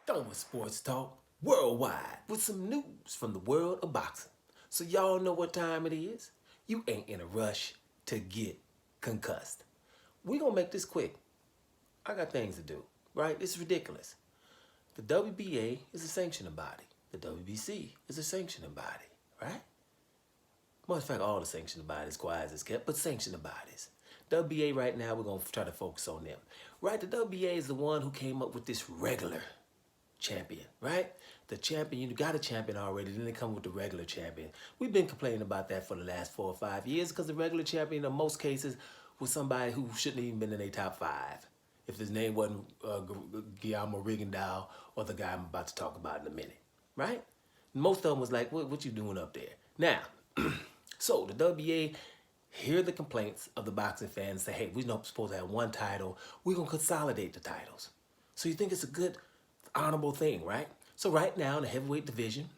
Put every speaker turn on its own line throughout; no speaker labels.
Dubois Sports Talk worldwide with some news from the world of boxing. So y'all know what time it is. You ain't in a rush to get concussed. We gonna make this quick. I got things to do, right? It's ridiculous. The WBA is a sanctioning body. The WBC is a sanctioning body, right? Matter of fact, all the sanctioning bodies, quiet as kept, but sanctioning bodies. WBA right now, we're gonna try to focus on them. Right, the WBA is the one who came up with this regular champion, right? The champion, you got a champion already, then they come with the regular champion. We've been complaining about that for the last 4 or 5 years because the regular champion in most cases was somebody who shouldn't even been in their top 5. If his name wasn't Guillermo Rigondeaux or the guy I'm about to talk about in a minute, right? Most of them was like, what you doing up there? Now, so the WBA hear the complaints of the boxing fans, say, hey, we're not supposed to have one title. We're going to consolidate the titles. So you think it's a good, honorable thing, right? So right now in the heavyweight division,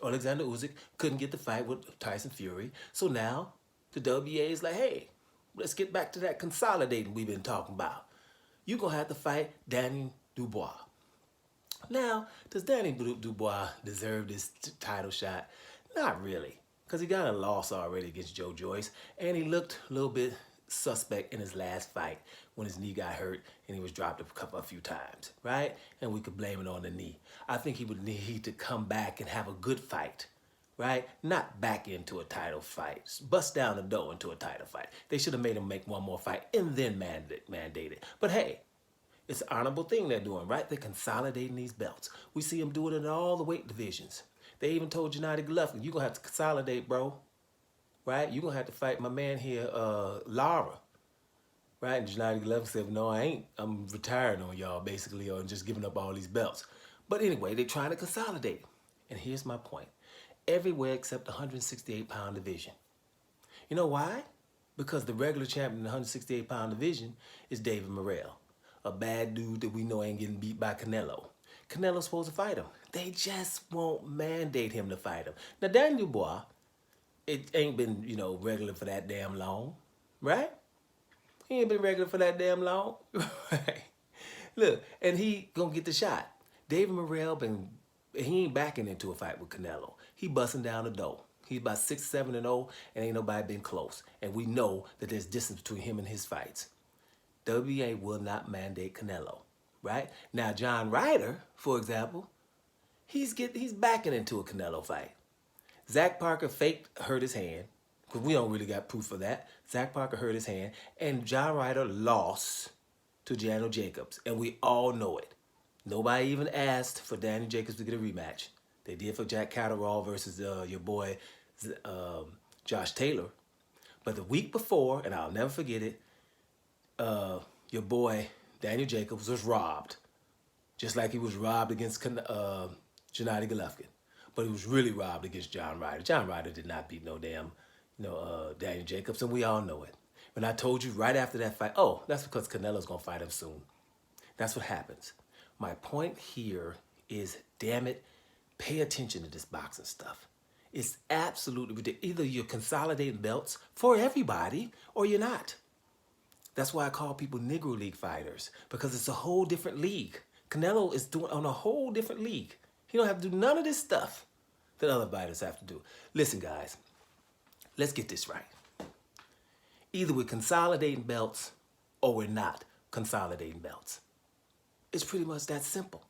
Alexander Usyk couldn't get the fight with Tyson Fury. So now the WBA is like, hey, let's get back to that consolidating we've been talking about. You're going to have to fight Danny Dubois. Now, does Danny Dubois deserve this title shot? Not really, because he got a loss already against Joe Joyce, and he looked a little bit suspect in his last fight when his knee got hurt and he was dropped a few times, right? And we could blame it on the knee. I think he would need to come back and have a good fight, right? Not back into a title fight. Bust down the door into a title fight. They should have made him make one more fight and then mandate it. But hey, it's an honorable thing they're doing, right? They're consolidating these belts. We see them doing it in all the weight divisions. They even told Gennady Golovkin, you're going to have to consolidate, bro. Right? You're going to have to fight my man here, Lara. Right? And Gennady Golovkin said, no, I ain't. I'm retiring on y'all, basically, or just giving up all these belts. But anyway, they're trying to consolidate. And here's my point. Everywhere except the 168-pound division. You know why? Because the regular champion in the 168-pound division is David Morrell. A bad dude that we know ain't getting beat by Canelo. Canelo's supposed to fight him. They just won't mandate him to fight him. Now, Danny Dubois, it ain't been, regular for that damn long, right? He ain't been regular for that damn long, right? Look, and he gonna get the shot. David Morrell he ain't backing into a fight with Canelo. He busting down the door. He's about 6-7-0, and ain't nobody been close. And we know that there's distance between him and his fights. WBA will not mandate Canelo, right? Now, John Ryder, for example, he's backing into a Canelo fight. Zach Parker hurt his hand, because we don't really got proof of that. Zach Parker hurt his hand, and John Ryder lost to Daniel Jacobs, and we all know it. Nobody even asked for Daniel Jacobs to get a rematch. They did for Jack Catterall versus your boy Josh Taylor. But the week before, and I'll never forget it, your boy Daniel Jacobs was robbed, just like he was robbed against Gennady Golovkin. But he was really robbed against John Ryder. John Ryder did not beat no damn, Daniel Jacobs, and we all know it. When I told you right after that fight, oh, that's because Canelo's gonna fight him soon. That's what happens. My point here is, damn it, pay attention to this boxing stuff. It's absolutely ridiculous. Either you're consolidating belts for everybody or you're not. That's why I call people Negro League fighters, because it's a whole different league. Canelo is doing on a whole different league. He don't have to do none of this stuff that other fighters have to do. Listen, guys, let's get this right. Either we're consolidating belts or we're not consolidating belts. It's pretty much that simple.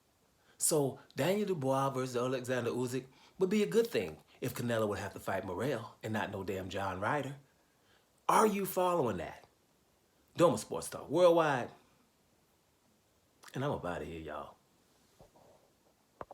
So Daniel Dubois versus Alexander Usyk would be a good thing if Canelo would have to fight Morrell and not no damn John Ryder. Are you following that? Dubois Sports Talk worldwide. And I'm up out of here, y'all.